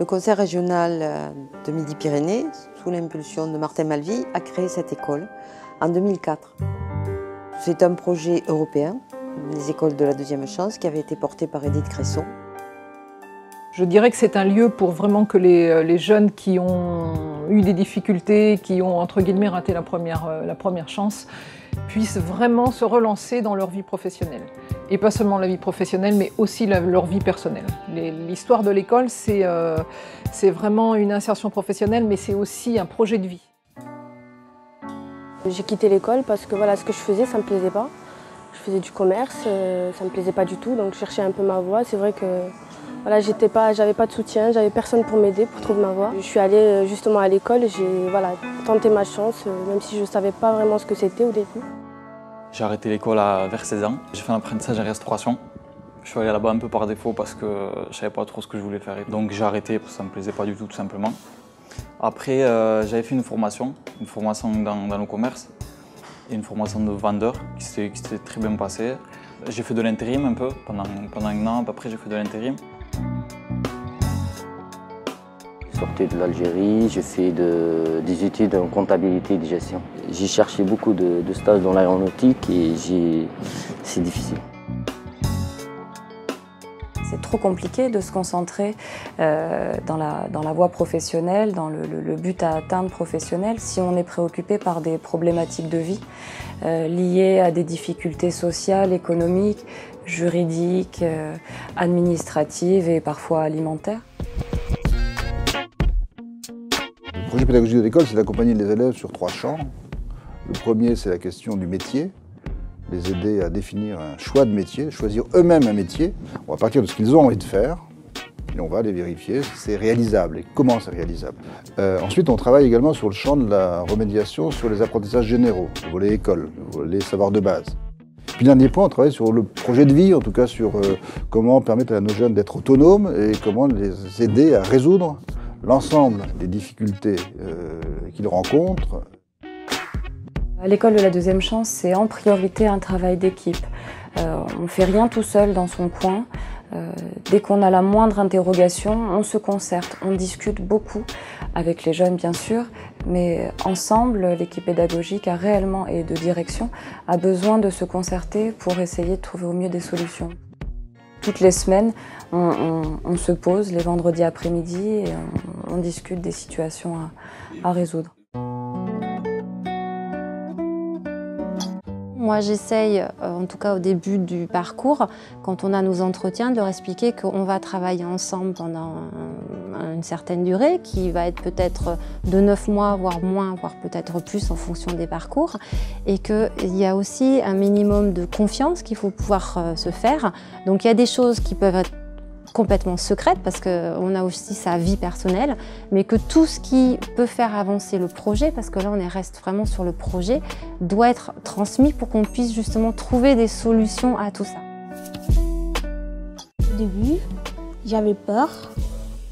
Le conseil régional de Midi-Pyrénées, sous l'impulsion de Martin Malvy, a créé cette école en 2004. C'est un projet européen, les écoles de la deuxième chance, qui avait été porté par Edith Cresson. Je dirais que c'est un lieu pour vraiment que les jeunes qui ont eu des difficultés, qui ont entre guillemets raté la première chance, puissent vraiment se relancer dans leur vie professionnelle. Et pas seulement la vie professionnelle, mais aussi leur vie personnelle. L'histoire de l'école, c'est vraiment une insertion professionnelle, mais c'est aussi un projet de vie. J'ai quitté l'école parce que voilà, ce que je faisais, ça ne me plaisait pas. Je faisais du commerce, ça ne me plaisait pas du tout, donc je cherchais un peu ma voie. C'est vrai que voilà, j'avais pas de soutien, j'avais personne pour m'aider, pour trouver ma voie. Je suis allée justement à l'école, j'ai tenté ma chance, même si je ne savais pas vraiment ce que c'était au début. J'ai arrêté l'école vers 16 ans. J'ai fait un apprentissage en restauration. Je suis allé là-bas un peu par défaut parce que je ne savais pas trop ce que je voulais faire. Donc j'ai arrêté parce que ça ne me plaisait pas du tout, tout simplement. Après, j'avais fait une formation dans le commerce et une formation de vendeur qui s'était très bien passée. J'ai fait de l'intérim un peu, pendant un an, après j'ai fait de l'intérim. Je sortais de l'Algérie, j'ai fait des études en comptabilité et de gestion. J'ai cherché beaucoup de stages dans l'aéronautique et c'est difficile. C'est trop compliqué de se concentrer dans la voie professionnelle, dans le but à atteindre professionnel, si on est préoccupé par des problématiques de vie liées à des difficultés sociales, économiques, juridiques, administratives et parfois alimentaires. Le projet pédagogique de l'école, c'est d'accompagner les élèves sur 3 champs. Le premier, c'est la question du métier. Les aider à définir un choix de métier, choisir eux-mêmes un métier. On va partir de ce qu'ils ont envie de faire et on va aller vérifier si c'est réalisable et comment c'est réalisable. Ensuite, on travaille également sur le champ de la remédiation sur les apprentissages généraux, le volet école, le volet savoir de base. Puis dernier point, on travaille sur le projet de vie, en tout cas sur comment permettre à nos jeunes d'être autonomes et comment les aider à résoudre l'ensemble des difficultés qu'ils rencontrent. L'école de la deuxième chance, c'est en priorité un travail d'équipe. On ne fait rien tout seul dans son coin. Dès qu'on a la moindre interrogation, on se concerte, on discute beaucoup avec les jeunes bien sûr, mais ensemble, l'équipe pédagogique et de direction a besoin de se concerter pour essayer de trouver au mieux des solutions. Toutes les semaines, on se pose les vendredis après-midi et on discute des situations à résoudre. Moi, j'essaye, en tout cas au début du parcours, quand on a nos entretiens, de leur expliquer qu'on va travailler ensemble pendant une certaine durée, qui va être peut-être de 9 mois, voire moins, voire peut-être plus en fonction des parcours, et qu'il y a aussi un minimum de confiance qu'il faut pouvoir se faire. Donc il y a des choses qui peuvent être complètement secrète parce qu'on a aussi sa vie personnelle, mais que tout ce qui peut faire avancer le projet, parce que là on reste vraiment sur le projet, doit être transmis pour qu'on puisse justement trouver des solutions à tout ça. Au début, j'avais peur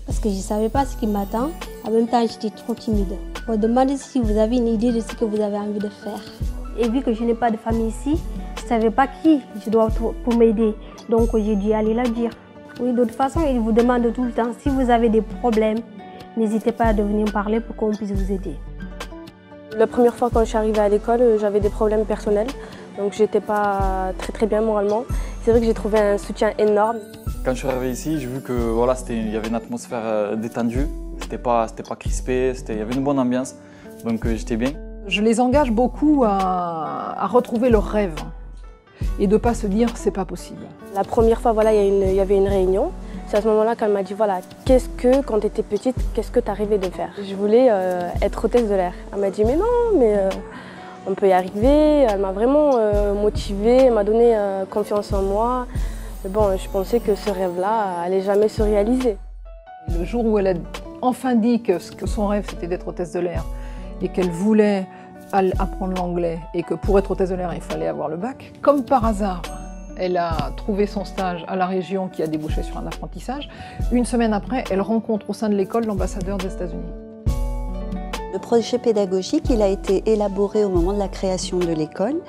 parce que je ne savais pas ce qui m'attend. En même temps, j'étais trop timide. On m'a demandé si vous avez une idée de ce que vous avez envie de faire. Et vu que je n'ai pas de famille ici, je ne savais pas qui je dois pour m'aider. Donc j'ai dû aller leur dire. Oui, de toute façon, ils vous demandent tout le temps, si vous avez des problèmes, n'hésitez pas à venir me parler pour qu'on puisse vous aider. La première fois quand je suis arrivée à l'école, j'avais des problèmes personnels, donc j'étais pas très bien moralement. C'est vrai que j'ai trouvé un soutien énorme. Quand je suis arrivé ici, j'ai vu que voilà, il y avait une atmosphère détendue, c'était pas crispé, il y avait une bonne ambiance, donc j'étais bien. Je les engage beaucoup à retrouver leurs rêves. Et de ne pas se dire c'est pas possible. La première fois, voilà, il y avait une réunion. C'est à ce moment-là qu'elle m'a dit voilà, quand tu étais petite, qu'est-ce que tu arrivais de faire? Je voulais être hôtesse de l'air. Elle m'a dit mais non, mais on peut y arriver. Elle m'a vraiment motivée, elle m'a donné confiance en moi. Mais bon, je pensais que ce rêve-là allait jamais se réaliser. Le jour où elle a enfin dit que son rêve c'était d'être hôtesse de l'air et qu'elle voulait apprendre l'anglais et que pour être hôtesse de l'air, il fallait avoir le bac. Comme par hasard, elle a trouvé son stage à la région qui a débouché sur un apprentissage. Une semaine après, elle rencontre au sein de l'école l'ambassadeur des États-Unis. Le projet pédagogique, il a été élaboré au moment de la création de l'école.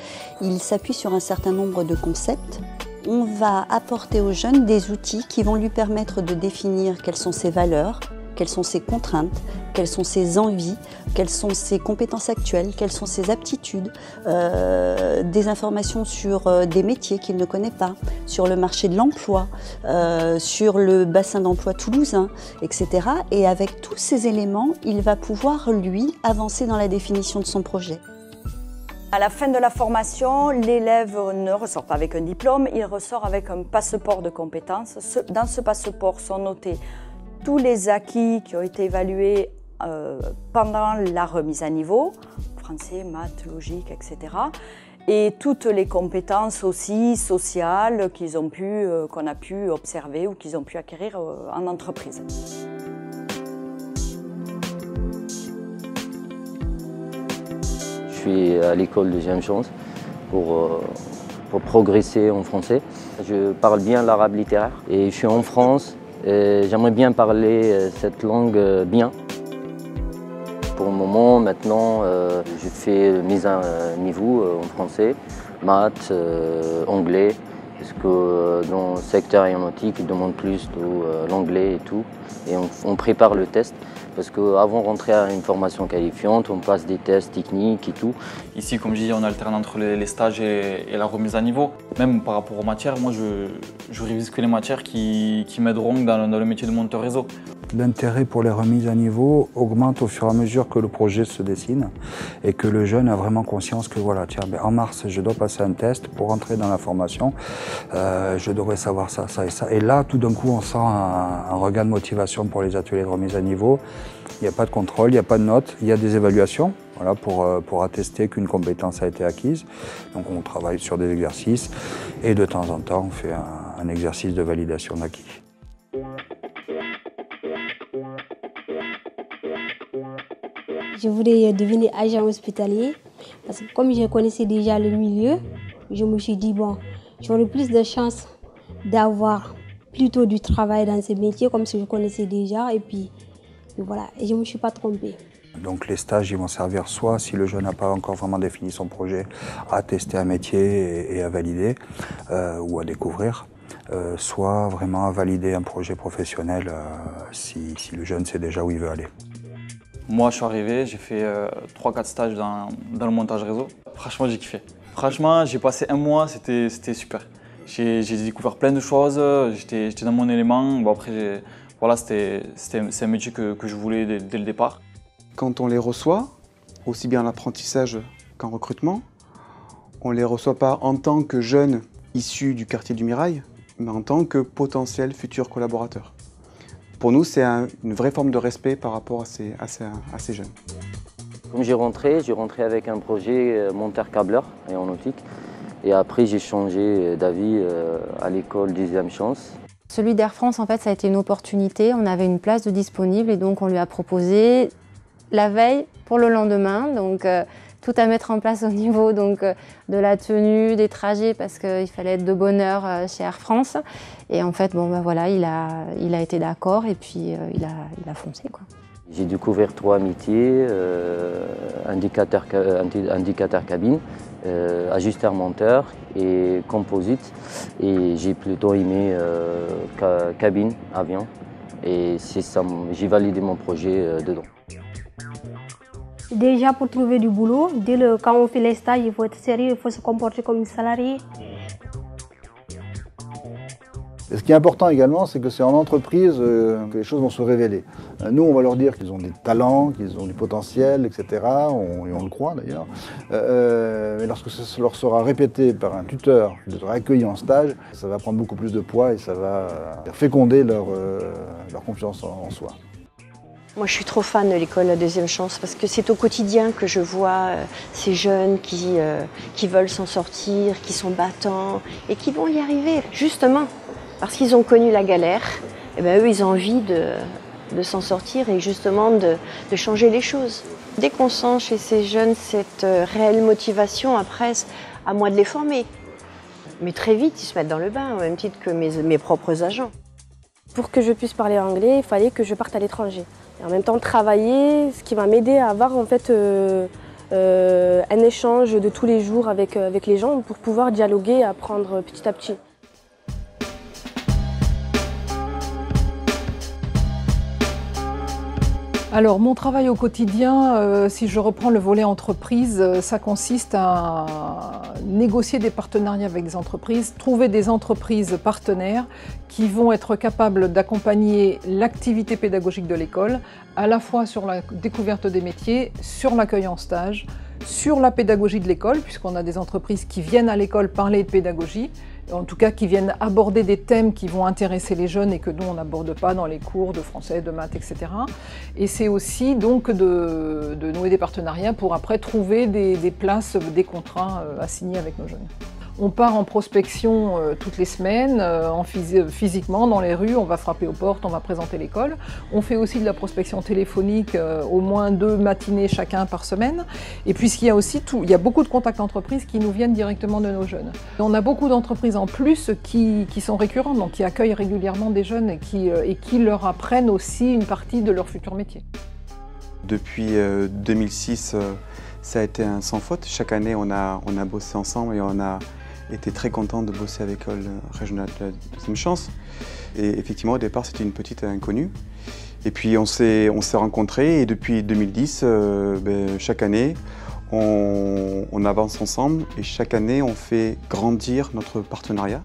Il s'appuie sur un certain nombre de concepts. On va apporter aux jeunes des outils qui vont lui permettre de définir quelles sont ses valeurs, quelles sont ses contraintes, quelles sont ses envies, quelles sont ses compétences actuelles, quelles sont ses aptitudes, des informations sur des métiers qu'il ne connaît pas, sur le marché de l'emploi, sur le bassin d'emploi toulousain, etc. Et avec tous ces éléments, il va pouvoir, lui, avancer dans la définition de son projet. À la fin de la formation, l'élève ne ressort pas avec un diplôme, il ressort avec un passeport de compétences. Dans ce passeport sont notés tous les acquis qui ont été évalués pendant la remise à niveau, français, maths, logique, etc. Et toutes les compétences aussi sociales qu'on a pu observer ou qu'ils ont pu acquérir en entreprise. Je suis à l'école Deuxième Chance pour progresser en français. Je parle bien l'arabe littéraire et je suis en France et j'aimerais bien parler cette langue bien. Pour le moment, maintenant, je fais mise à niveau en français, maths, anglais, parce que dans le secteur aéronautique, ils demandent plus de l'anglais et tout. Et on prépare le test, parce qu'avant de rentrer à une formation qualifiante, on passe des tests techniques et tout. Ici, comme je dis, on alterne entre les stages et la remise à niveau. Même par rapport aux matières, moi, je révise que les matières qui m'aideront dans le métier de monteur réseau. L'intérêt pour les remises à niveau augmente au fur et à mesure que le projet se dessine et que le jeune a vraiment conscience que voilà, tiens, en mars, je dois passer un test pour entrer dans la formation, je devrais savoir ça, ça et ça. Et là, tout d'un coup, on sent un regain de motivation pour les ateliers de remise à niveau. Il n'y a pas de contrôle, il n'y a pas de notes, il y a des évaluations voilà, pour attester qu'une compétence a été acquise. Donc on travaille sur des exercices et de temps en temps, on fait un exercice de validation d'acquis. Je voulais devenir agent hospitalier parce que comme je connaissais déjà le milieu, je me suis dit bon, j'aurais plus de chances d'avoir plutôt du travail dans ce métier comme si je connaissais déjà et puis voilà, et je ne me suis pas trompée. Donc les stages ils vont servir soit, si le jeune n'a pas encore vraiment défini son projet, à tester un métier et à valider ou à découvrir, soit vraiment à valider un projet professionnel si le jeune sait déjà où il veut aller. Moi, je suis arrivé, j'ai fait 3-4 stages dans le montage réseau. Franchement, j'ai kiffé. Franchement, j'ai passé un mois, c'était super. J'ai découvert plein de choses, j'étais dans mon élément. Bon, après, voilà, c'est un métier que je voulais dès le départ. Quand on les reçoit, aussi bien en apprentissage qu'en recrutement, on ne les reçoit pas en tant que jeunes issus du quartier du Mirail, mais en tant que potentiels futurs collaborateurs. Pour nous, c'est une vraie forme de respect par rapport à ces jeunes. Comme j'ai rentré avec un projet monteur-câbleur aéronautique. Et après, j'ai changé d'avis à l'école Deuxième Chance. Celui d'Air France, en fait, ça a été une opportunité. On avait une place de disponible et donc on lui a proposé la veille pour le lendemain. Donc tout à mettre en place au niveau donc, de la tenue, des trajets, parce qu'il fallait être de bonne heure chez Air France. Et en fait, bon, ben voilà, il a été d'accord et puis il a foncé, quoi. J'ai découvert 3 métiers, indicateur cabine, ajusteur monteur et composite. Et j'ai plutôt aimé cabine, avion. Et c'est ça, j'ai validé mon projet dedans. Déjà pour trouver du boulot, quand on fait les stages, il faut être sérieux, il faut se comporter comme un salarié. Et ce qui est important également, c'est que c'est en entreprise que les choses vont se révéler. Nous, on va leur dire qu'ils ont des talents, qu'ils ont du potentiel, etc. Et on le croit d'ailleurs. Mais lorsque ça leur sera répété par un tuteur qui les aura accueillis en stage, ça va prendre beaucoup plus de poids et ça va féconder leur confiance en soi. Moi, je suis trop fan de l'école Deuxième Chance parce que c'est au quotidien que je vois ces jeunes qui veulent s'en sortir, qui sont battants et qui vont y arriver. Justement, parce qu'ils ont connu la galère, et ben eux, ils ont envie de s'en sortir et justement de changer les choses. Dès qu'on sent chez ces jeunes cette réelle motivation, après, à moi de les former. Mais très vite, ils se mettent dans le bain, au même titre que mes propres agents. Pour que je puisse parler anglais, il fallait que je parte à l'étranger. Et en même temps, travailler, ce qui va m'aider à avoir en fait un échange de tous les jours avec les gens pour pouvoir dialoguer et apprendre petit à petit. Alors mon travail au quotidien, si je reprends le volet entreprise, ça consiste à négocier des partenariats avec des entreprises, trouver des entreprises partenaires qui vont être capables d'accompagner l'activité pédagogique de l'école, à la fois sur la découverte des métiers, sur l'accueil en stage, sur la pédagogie de l'école, puisqu'on a des entreprises qui viennent à l'école parler de pédagogie, en tout cas qui viennent aborder des thèmes qui vont intéresser les jeunes et que nous on n'aborde pas dans les cours de français, de maths, etc. Et c'est aussi donc de nouer des partenariats pour après trouver des places, des contrats à signer avec nos jeunes. On part en prospection toutes les semaines, physiquement dans les rues, on va frapper aux portes, on va présenter l'école. On fait aussi de la prospection téléphonique, au moins 2 matinées chacun par semaine. Et puis il y a beaucoup de contacts entreprises qui nous viennent directement de nos jeunes. On a beaucoup d'entreprises en plus qui sont récurrentes, donc qui accueillent régulièrement des jeunes et qui leur apprennent aussi une partie de leur futur métier. Depuis 2006, ça a été un sans faute. Chaque année, on a bossé ensemble et on a été très content de bosser avec l'école régionale de la deuxième chance. Et effectivement, au départ, c'était une petite inconnue. Et puis, on s'est rencontrés et depuis 2010, chaque année, on avance ensemble et chaque année, on fait grandir notre partenariat.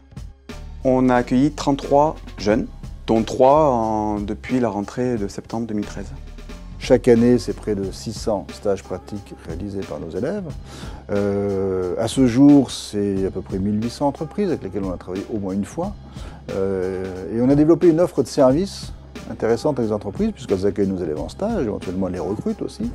On a accueilli 33 jeunes, dont 3 depuis la rentrée de septembre 2013. Chaque année, c'est près de 600 stages pratiques réalisés par nos élèves. À ce jour, c'est à peu près 1800 entreprises avec lesquelles on a travaillé au moins une fois. Et on a développé une offre de services intéressante avec les entreprises, puisqu'elles accueillent nos élèves en stage, éventuellement elles les recrutent aussi.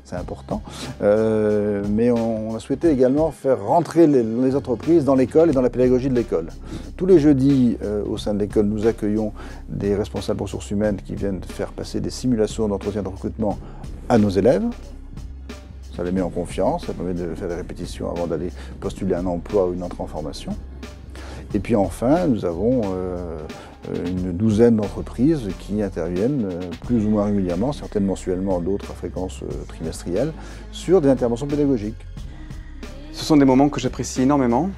C'est important. Mais on a souhaité également faire rentrer les entreprises dans l'école et dans la pédagogie de l'école. Tous les jeudis, au sein de l'école, nous accueillons des responsables ressources humaines qui viennent faire passer des simulations d'entretien de recrutement à nos élèves. Ça les met en confiance, ça permet de faire des répétitions avant d'aller postuler un emploi ou une entrée en formation. Et puis enfin, nous avons une douzaine d'entreprises qui interviennent plus ou moins régulièrement, certaines mensuellement, d'autres à fréquence trimestrielle, sur des interventions pédagogiques. Ce sont des moments que j'apprécie énormément,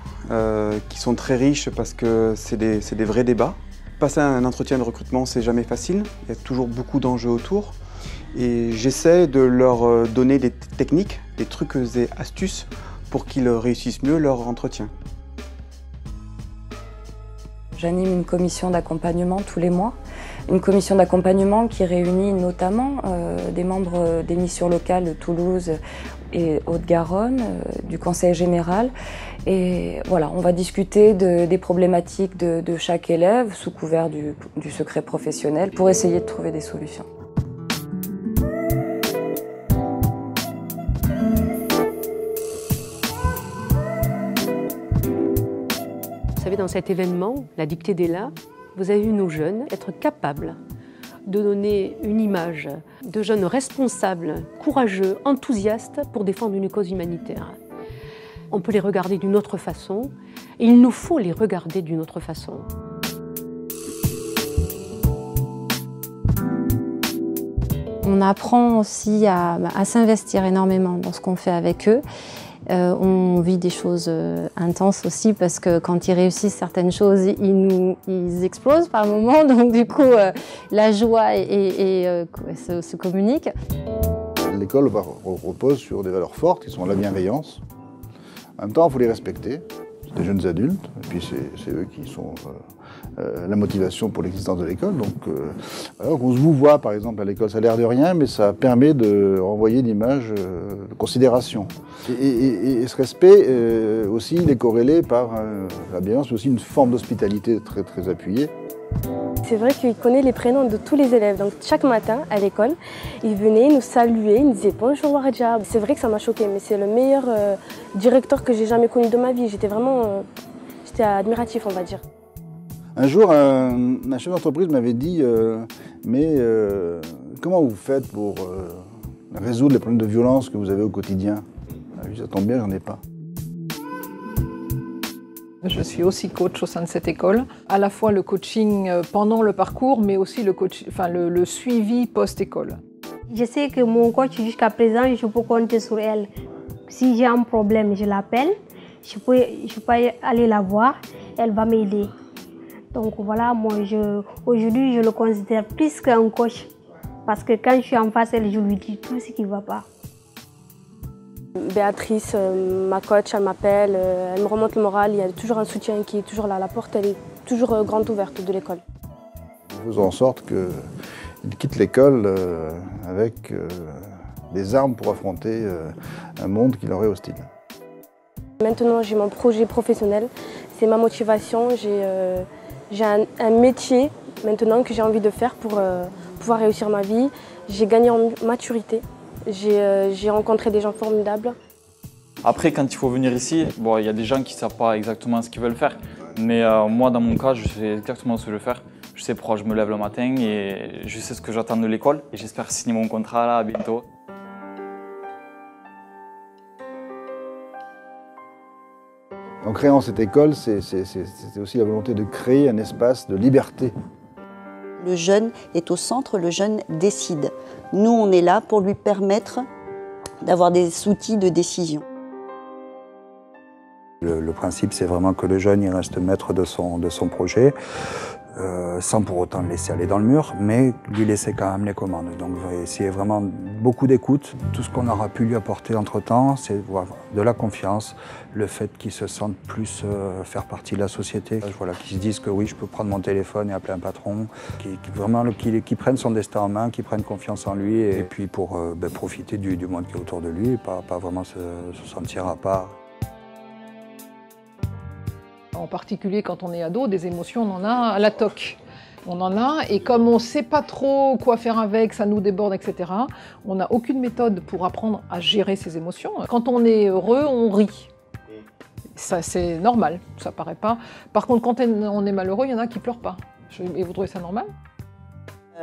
qui sont très riches parce que c'est des vrais débats. Passer un entretien de recrutement, c'est jamais facile, il y a toujours beaucoup d'enjeux autour. Et j'essaie de leur donner des techniques, des trucs et astuces pour qu'ils réussissent mieux leur entretien. J'anime une commission d'accompagnement tous les mois. Une commission d'accompagnement qui réunit notamment des membres des missions locales de Toulouse et Haute-Garonne, du Conseil général. Et voilà, on va discuter des problématiques de chaque élève sous couvert du secret professionnel pour essayer de trouver des solutions. Vous savez, dans cet événement, la dictée d'Ella, vous avez vu nos jeunes être capables de donner une image de jeunes responsables, courageux, enthousiastes pour défendre une cause humanitaire. On peut les regarder d'une autre façon, et il nous faut les regarder d'une autre façon. On apprend aussi à s'investir énormément dans ce qu'on fait avec eux. On vit des choses intenses aussi parce que quand ils réussissent certaines choses, ils explosent par moments. Donc du coup, la joie se communique. L'école repose sur des valeurs fortes qui sont la bienveillance. En même temps, il faut les respecter. C'est des jeunes adultes, et puis c'est eux qui sont la motivation pour l'existence de l'école. Donc, alors qu'on se vous voit, par exemple, à l'école, ça a l'air de rien, mais ça permet de renvoyer une image de considération. Et ce respect, aussi, il est corrélé par la bienveillance, mais aussi une forme d'hospitalité très, très appuyée. C'est vrai qu'il connaît les prénoms de tous les élèves. Donc chaque matin à l'école, il venait nous saluer, il nous disait bonjour Waradja. C'est vrai que ça m'a choqué, mais c'est le meilleur directeur que j'ai jamais connu de ma vie. J'étais admiratif, on va dire. Un jour, un chef d'entreprise m'avait dit comment vous faites pour résoudre les problèmes de violence que vous avez au quotidien? Je dis, ça tombe bien, j'en ai pas. Je suis aussi coach au sein de cette école, à la fois le coaching pendant le parcours, mais aussi le suivi post-école. Je sais que mon coach, jusqu'à présent, je peux compter sur elle. Si j'ai un problème, je l'appelle, je peux aller la voir, elle va m'aider. Donc voilà, moi aujourd'hui, je le considère plus qu'un coach. Parce que quand je suis en face, je lui dis tout ce qui ne va pas. Béatrice, ma coach, elle m'appelle, elle me remonte le moral, il y a toujours un soutien qui est toujours là. La porte, elle est toujours grande ouverte de l'école. Nous faisons en sorte qu'il quitte l'école avec des armes pour affronter un monde qui leur est hostile. Maintenant, j'ai mon projet professionnel, c'est ma motivation. J'ai un métier maintenant que j'ai envie de faire pour pouvoir réussir ma vie. J'ai gagné en maturité, j'ai rencontré des gens formidables. Après, quand il faut venir ici, bon, il y a des gens qui ne savent pas exactement ce qu'ils veulent faire. Mais moi, dans mon cas, je sais exactement ce que je veux faire. Je sais pourquoi je me lève le matin et je sais ce que j'attends de l'école. Et j'espère signer mon contrat là bientôt. En créant cette école, c'est aussi la volonté de créer un espace de liberté. Le jeune est au centre, le jeune décide. Nous, on est là pour lui permettre d'avoir des outils de décision. Le principe, c'est vraiment que le jeune il reste maître de son projet, sans pour autant le laisser aller dans le mur, mais lui laisser quand même les commandes. Donc essayer vraiment beaucoup d'écoute. Tout ce qu'on aura pu lui apporter entre-temps, c'est de la confiance, le fait qu'il se sente plus faire partie de la société, voilà, qu'il se dise que oui, je peux prendre mon téléphone et appeler un patron, qu'il prenne son destin en main, qu'il prenne confiance en lui, et puis pour profiter du monde qui est autour de lui, et pas vraiment se sentir à part. En particulier quand on est ado, des émotions, on en a à la toque. On en a, et comme on ne sait pas trop quoi faire avec, ça nous déborde, etc., on n'a aucune méthode pour apprendre à gérer ses émotions. Quand on est heureux, on rit. Ça, c'est normal, ça paraît pas. Par contre, quand on est malheureux, il y en a qui pleurent pas. Et vous trouvez ça normal ?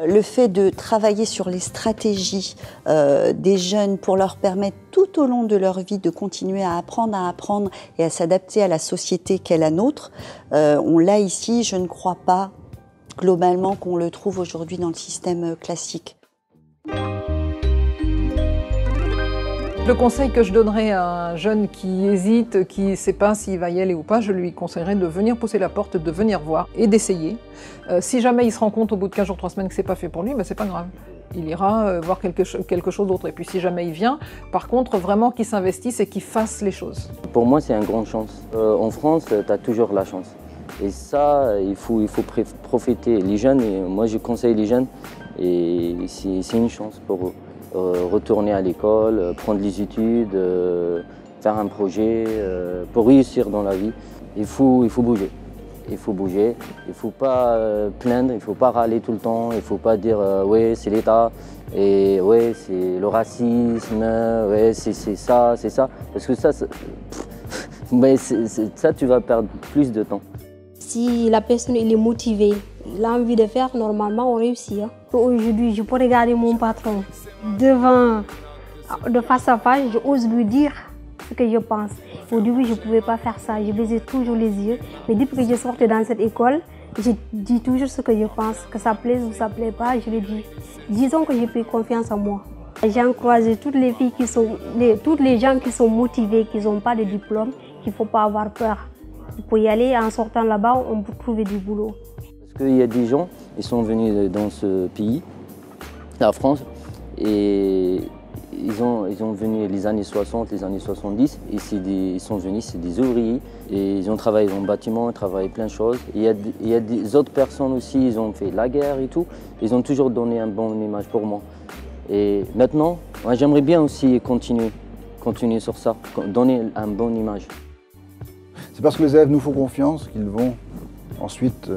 Le fait de travailler sur les stratégies des jeunes pour leur permettre tout au long de leur vie de continuer à apprendre et à s'adapter à la société qu'est la nôtre, on l'a ici, je ne crois pas globalement qu'on le trouve aujourd'hui dans le système classique. Le conseil que je donnerais à un jeune qui hésite, qui ne sait pas s'il va y aller ou pas, je lui conseillerais de venir pousser la porte, de venir voir et d'essayer. Si jamais il se rend compte au bout de 15 jours, 3 semaines que c'est pas fait pour lui, ben c'est pas grave. Il ira voir quelque chose d'autre. Et puis si jamais il vient, par contre, vraiment qu'il s'investisse et qu'il fasse les choses. Pour moi, c'est une grande chance. En France, tu as toujours la chance. Et ça, il faut profiter. Les jeunes, et moi je conseille les jeunes, et c'est une chance pour eux. Retourner à l'école, prendre les études, faire un projet, pour réussir dans la vie. Il faut bouger. Il faut bouger, il ne faut pas plaindre, il ne faut pas râler tout le temps, il ne faut pas dire ouais c'est l'État, et ouais c'est le racisme, ouais c'est ça, parce que ça tu vas perdre plus de temps. Si la personne est motivée, il a envie de faire, normalement on réussit. Hein. Aujourd'hui, je peux regarder mon patron de face à face, j'ose lui dire ce que je pense. Au début, je ne pouvais pas faire ça, je baisais toujours les yeux. Mais depuis que je sortais dans cette école, je dis toujours ce que je pense, que ça plaise ou ça ne plaît pas, je le dis. Disons que j'ai pris confiance en moi. J'ai encouragé toutes les filles tous les gens qui sont motivés, qui n'ont pas de diplôme, qu'il ne faut pas avoir peur. Pour y aller, en sortant là-bas, on peut trouver du boulot. Parce qu'il y a des gens, ils sont venus dans ce pays, la France, et ils ont venu les années 60, les années 70, et ils sont venus, c'est des ouvriers, et ils ont travaillé dans le bâtiment, ils travaillé plein de choses. Il y a des autres personnes aussi, ils ont fait la guerre et tout, ils ont toujours donné une bonne image pour moi. Et maintenant, moi, j'aimerais bien aussi continuer sur ça, donner une bonne image. C'est parce que les élèves nous font confiance qu'ils vont ensuite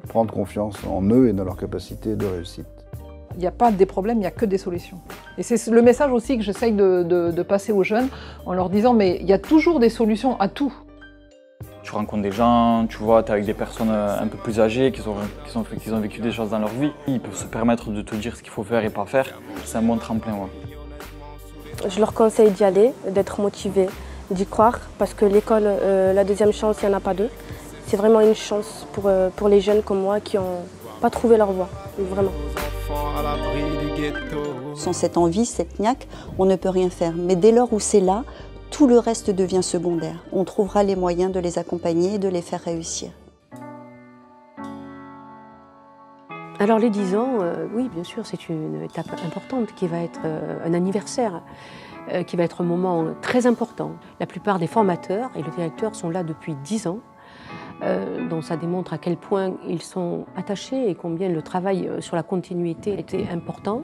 prendre confiance en eux et dans leur capacité de réussite. Il n'y a pas des problèmes, il n'y a que des solutions. Et c'est le message aussi que j'essaye de passer aux jeunes en leur disant mais il y a toujours des solutions à tout. Tu rencontres des gens, tu vois, tu es avec des personnes un peu plus âgées qui ont vécu des choses dans leur vie. Ils peuvent se permettre de te dire ce qu'il faut faire et pas faire. C'est un bon tremplin. Ouais. Je leur conseille d'y aller, d'être motivés, d'y croire, parce que l'école, la deuxième chance, il n'y en a pas deux. C'est vraiment une chance pour les jeunes comme moi qui n'ont pas trouvé leur voie, vraiment. Sans cette envie, cette niaque, on ne peut rien faire. Mais dès lors où c'est là, tout le reste devient secondaire. On trouvera les moyens de les accompagner et de les faire réussir. Alors les 10 ans, oui bien sûr c'est une étape importante qui va être un anniversaire, qui va être un moment très important. La plupart des formateurs et le directeur sont là depuis 10 ans, donc ça démontre à quel point ils sont attachés et combien le travail sur la continuité était important.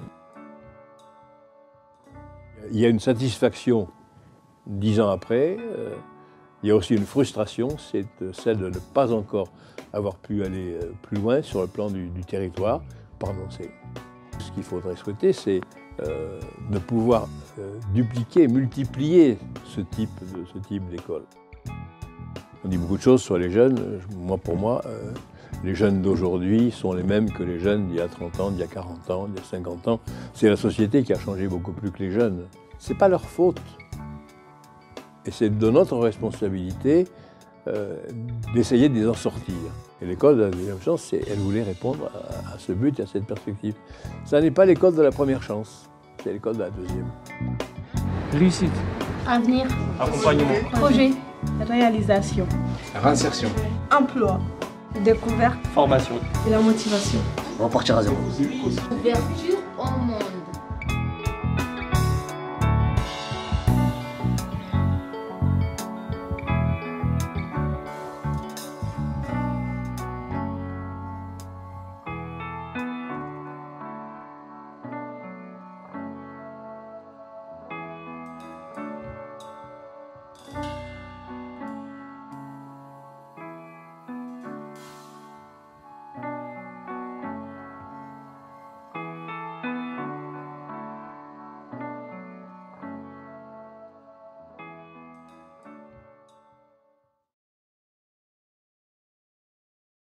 Il y a une satisfaction 10 ans après, il y a aussi une frustration, c'est celle de ne pas encore avoir pu aller plus loin sur le plan du territoire par Nancy. Ce qu'il faudrait souhaiter, c'est de pouvoir dupliquer, multiplier ce type d'école. On dit beaucoup de choses sur les jeunes. Pour moi, les jeunes d'aujourd'hui sont les mêmes que les jeunes d'il y a 30 ans, d'il y a 40 ans, d'il y a 50 ans. C'est la société qui a changé beaucoup plus que les jeunes. Ce n'est pas leur faute. Et c'est de notre responsabilité d'essayer de les en sortir. Et l'école de la deuxième chance, elle voulait répondre à ce but et à cette perspective. Ça n'est pas l'école de la première chance, c'est l'école de la deuxième. Réussite. Avenir. Accompagnement. Projet. Réalisation. Réinsertion. Emploi. Découverte. Formation. Et la motivation. On va partir à zéro. Ouverture.